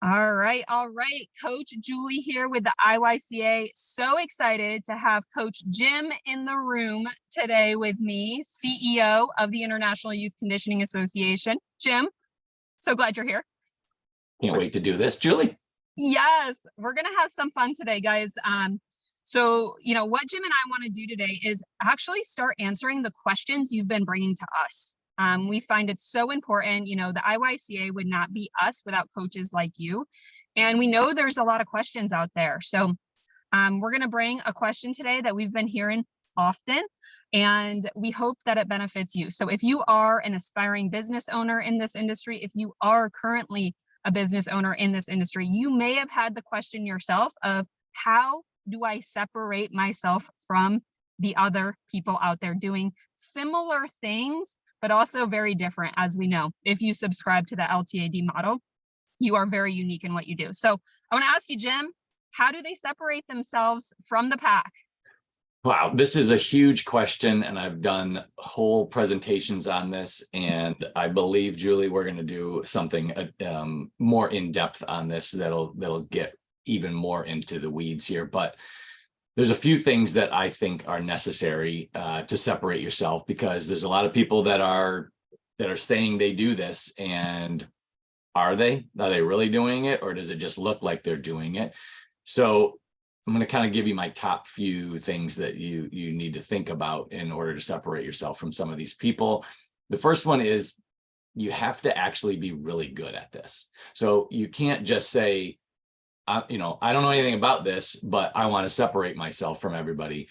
All right, all right. Coach Julie here with the IYCA. So excited to have Coach Jim in the room today with me, CEO of the International Youth Conditioning Association. Jim, so glad you're here. Can't wait to do this, Julie. Yes, we're gonna have some fun today, guys. So what Jim and I want to do today is actually start answering the questions you've been bringing to us. We find it so important. The IYCA would not be us without coaches like you, and we know there's a lot of questions out there. So we're gonna bring a question today that we've been hearing often, and we hope that it benefits you. So if you are an aspiring business owner in this industry, if you are currently a business owner in this industry, you may have had the question yourself of how do I separate myself from the other people out there doing similar things, but also very different. As we know, if you subscribe to the LTAD model, you are very unique in what you do. So I want to ask you, Jim, how do they separate themselves from the pack? Wow, this is a huge question, and I've done whole presentations on this, and I believe, Julie, we're going to do something more in depth on this that'll get even more into the weeds here. But there's a few things that I think are necessary to separate yourself, because there's a lot of people that are saying they do this, and are they really doing it, or does it just look like they're doing it? So I'm going to kind of give you my top few things that you need to think about in order to separate yourself from some of these people. The first one is you have to actually be really good at this. So you can't just say, I don't know anything about this, but I want to separate myself from everybody.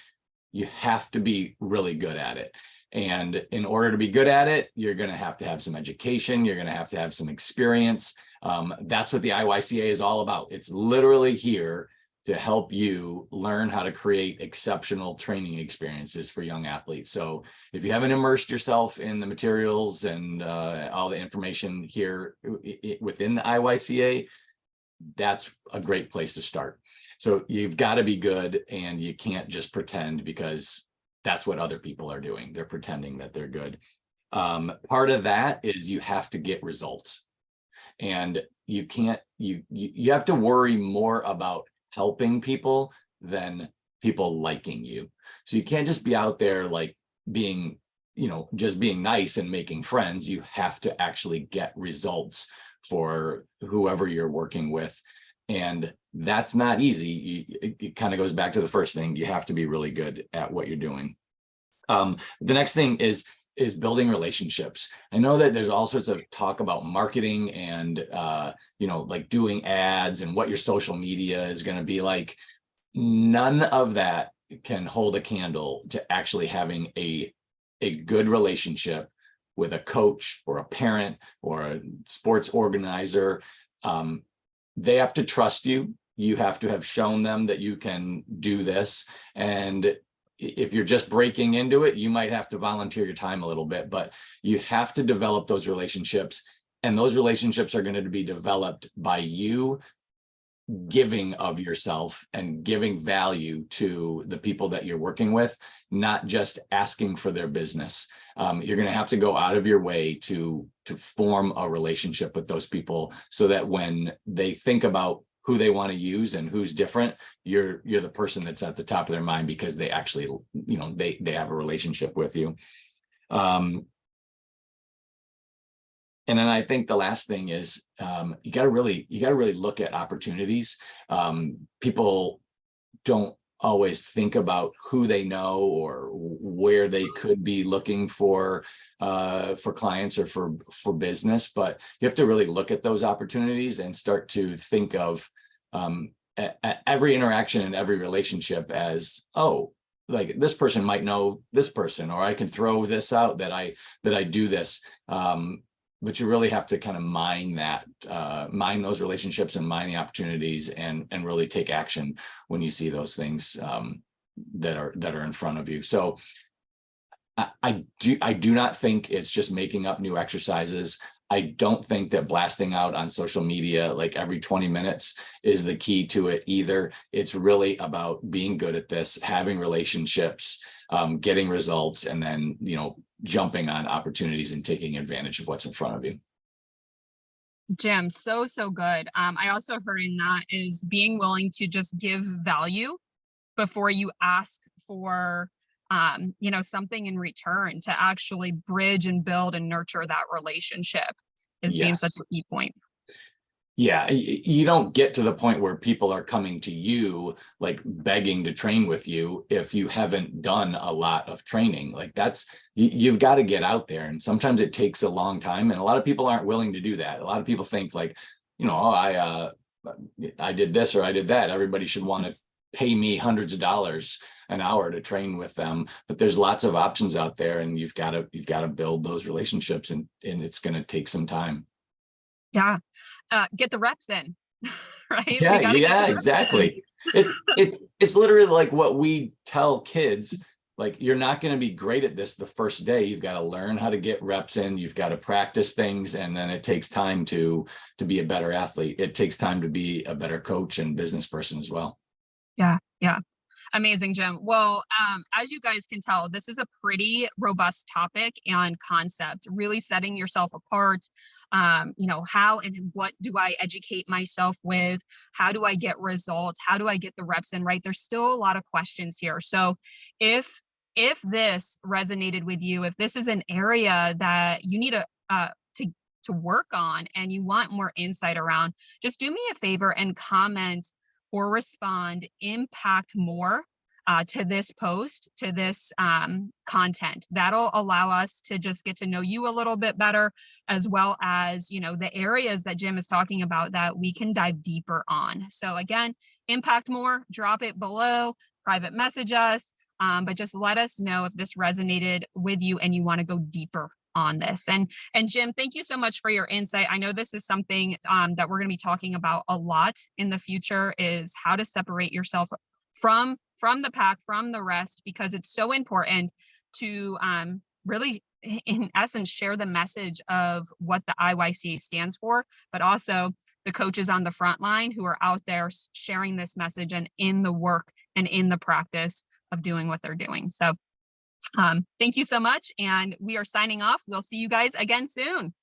You have to be really good at it. And in order to be good at it, you're going to have some education. You're going to have some experience. That's what the IYCA is all about. It's literally here to help you learn how to create exceptional training experiences for young athletes. So if you haven't immersed yourself in the materials and all the information here within the IYCA, that's a great place to start. So you've got to be good, and you can't just pretend, because that's what other people are doing. They're pretending that they're good. Part of that is you have to get results, and you have to worry more about helping people than people liking you. So you can't just be out there like being nice and making friends. You have to actually get results for whoever you're working with. And that's not easy. It kind of goes back to the first thing. You have to be really good at what you're doing. The next thing is building relationships. I know that there's all sorts of talk about marketing and, like doing ads and what your social media is going to be like. None of that can hold a candle to actually having a good relationship with a coach or a parent or a sports organizer. They have to trust you. You have to have shown them that you can do this. And if you're just breaking into it, you might have to volunteer your time a little bit, but you have to develop those relationships. And those relationships are going to be developed by you giving of yourself and giving value to the people that you're working with, not just asking for their business. You're going to have to go out of your way to form a relationship with those people, so that when they think about who they want to use and who's different, you're the person that's at the top of their mind, because they actually, they have a relationship with you. And then I think the last thing is you got to really look at opportunities. People don't always think about who they know or where they could be looking for clients or for business, but you have to really look at those opportunities and start to think of every interaction and every relationship as, oh, like this person might know this person, or I can throw this out that I do this. But you really have to kind of mine those relationships and mine the opportunities, and really take action when you see those things that are in front of you. So I do not think it's just making up new exercises. I don't think that blasting out on social media like every 20 minutes is the key to it either. It's really about being good at this, having relationships, getting results, and then, jumping on opportunities and taking advantage of what's in front of you. Jim, so good. I also heard in that is being willing to just give value before you ask for something in return, to actually bridge and build and nurture that relationship is being such Yes. a key point. Yeah, you don't get to the point where people are coming to you like begging to train with you if you haven't done a lot of training. Like you've got to get out there, and sometimes it takes a long time, and a lot of people aren't willing to do that. A lot of people think like, oh, I did this or I did that. Everybody should want to pay me hundreds of dollars an hour to train with them, but there's lots of options out there, and you've got to build those relationships, and it's going to take some time. Yeah. Get the reps in, right? We Yeah, got to get yeah, the reps in. exactly. It's literally like what we tell kids, like you're not going to be great at this the first day. You've got to learn how to get reps in, you've got to practice things, and then it takes time to be a better athlete. It takes time to be a better coach and business person as well. Yeah, yeah. Amazing, Jim. Well, as you guys can tell, this is a pretty robust topic and concept, really setting yourself apart. How and what do I educate myself with? How do I get results? How do I get the reps in, right? There's still a lot of questions here. So if this resonated with you, if this is an area that you need to work on and you want more insight around, just do me a favor and comment or respond impact more to this post, to this content. That'll allow us to just get to know you a little bit better, as well as, the areas that Jim is talking about that we can dive deeper on. So again, impact more, drop it below, private message us, but just let us know if this resonated with you and you want to go deeper on this. And Jim, thank you so much for your insight. I know this is something that we're going to be talking about a lot in the future, is how to separate yourself from the pack, from the rest, because it's so important to really, in essence, share the message of what the IYCA stands for, but also the coaches on the front line who are out there sharing this message and in the work and in the practice of doing what they're doing. So thank you so much. And we are signing off. We'll see you guys again soon.